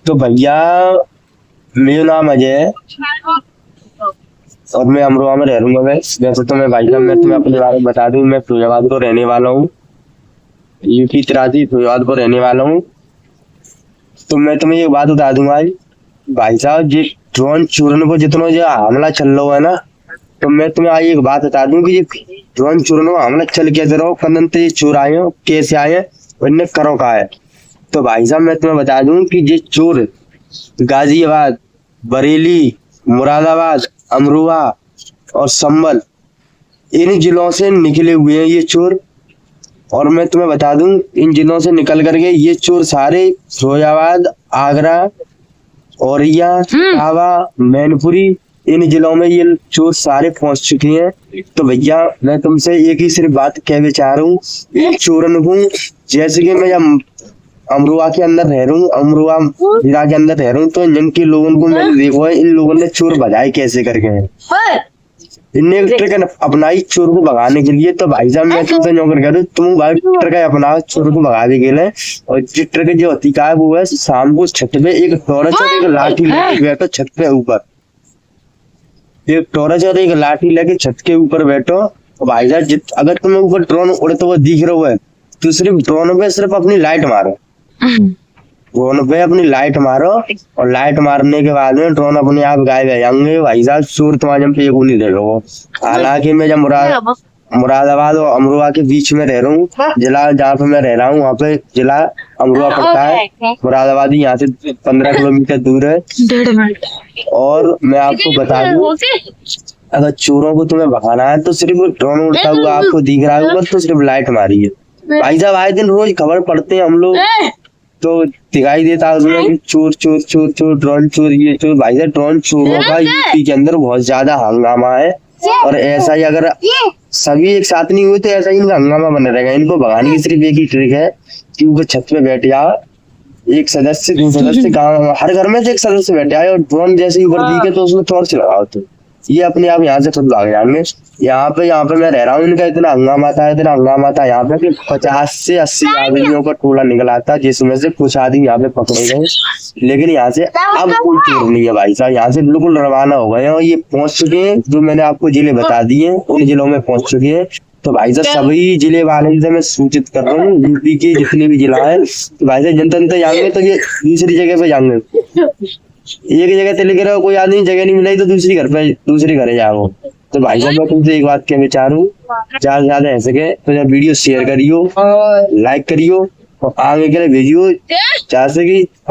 तो भैया मेरा नाम अजय है और मैं अमरोहा में रह रहा हूँ। वैसे तो मैं भाई साहब मैं तुम्हें अपने बारे में बता दूं, मैं फिरोजाबाद को रहने वाला हूँ, यूपी तराजी फिरोजाबाद को रहने वाला हूँ। तो मैं तुम्हें एक बात बता दूंगा भाई साहब, जी ड्रोन चोरन को जितना जो हमला चल रहा है ना, तो मैं तुम्हें आज एक बात बता दूं कि ये ड्रोन चोरन को हमला चल कैसे रहो, कदम से चोर आए हो, कैसे आए और इन्हें करो का है। तो भाई साहब मैं तुम्हें बता दूं कि ये चोर गाजियाबाद, बरेली, मुरादाबाद, अमरोहा और संभल इन जिलों से निकले हुए हैं ये चोर। और मैं तुम्हें बता दूं इन जिलों से निकल करके ये चोर सारे फिरोजाबाद, आगरा, औरैया, इटावा, मैनपुरी इन जिलों में ये चोर सारे पहुंच चुके हैं। तो भैया मैं तुमसे एक ही सिर्फ बात कहना चाह रहा हूँ, इन चोरन को जैसे कि मैं अमरोहा के अंदर रह रहा हूँ, अमरोहा जिला के अंदर रह रहा हूँ, तो जिनके लोगों को मैंने देखा है इन लोगों ने चोर भगाए कैसे करके हैं, इनने ट्रिक अपनाई चोर को भगाने के लिए। तो भाई साहब मैं तुमसे नौकर कह रहा हूँ, तुम भाई ट्रिक अपना चोर को भगाने के लिए। और जिस ट्रिक जो होती है वो है शाम को छत पे एक टॉर्च और एक लाठी लेके बैठो छत पे ऊपर, एक टॉर्च और एक लाठी लेके छत के ऊपर बैठो। तो भाई साहब अगर तुम्हें ऊपर ड्रोन उड़ते हुए दिख रहा है तो सिर्फ ड्रोन पे सिर्फ अपनी लाइट मारो, ड्रोन पे अपनी लाइट मारो और लाइट मारने के बाद में ड्रोन अपने आप गायब हो जाएंगे। भाई साहब चोर तुम्हारे पे एक नहीं देखो। हालांकि मैं जब मुरादाबाद और अमरोहा के बीच में रह रहा हूँ, जिला जहाँ पे मैं रह रहा हूँ वहाँ पे जिला अमरोहा पड़ता है, मुरादाबाद यहाँ से 15 किलोमीटर दूर है। और मैं आपको बता दूं अगर चोरों को तुम्हें भगाना है तो सिर्फ ड्रोन उड़ता हुआ आपको दिख रहा होगा तो सिर्फ लाइट मारिए। भाई साहब आए दिन रोज खबर पढ़ते हैं हम लोग, तो दिखाई देता है कि चोर चोर चोर चोर ड्रोन चोर ये चोर। भाई साहब ड्रोन चोरों का यूपी के अंदर बहुत ज्यादा हंगामा है और ऐसा ही अगर सभी एक साथ नहीं हुए तो ऐसा ही इनका हंगामा बना रहेगा। इनको भगाने की सिर्फ एक ही ट्रिक है कि ऊपर छत पे बैठ जाओ, एक सदस्य दो सदस्य गाँव हर घर में से एक सदस्य बैठे आए और ड्रोन जैसे ही ऊपर दिखे तो उसमें टॉर्च लगाओ, तो ये अपने आप यहाँ से खुद भाग जाएंगे। यहाँ पे मैं रह रहा हूँ, इनका इतना हंगामा था यहाँ पे कि 50 से 80 आदमियों का टोला निकल आता, जिसमें से कुछ आदमी यहाँ पे पकड़े गए। लेकिन यहाँ से अब कोई चोर नहीं है भाई साहब, यहाँ से बिल्कुल रवाना हो गए हैं और ये पहुंच चुके हैं जो मैंने आपको जिले बता दिए उन जिलों में पहुंच चुके हैं। तो भाई साहब सभी जिले वाले से मैं सूचित कर रहा हूँ, यूपी के जितने भी जिला है, तो भाई साहब जनता जाएंगे तो ये दूसरी जगह पे जाएंगे। एक जगह से लेकर कोई आदमी जगह नहीं मिलाई तो दूसरी घर जाओ। तो भाई साहब मैं तुमसे एक बात कहना चाह रहा हूँ, ज्यादा से ज्यादा ऐसे के तो वीडियो शेयर करियो, लाइक करियो और आगे के लिए भेजियो जैसे कि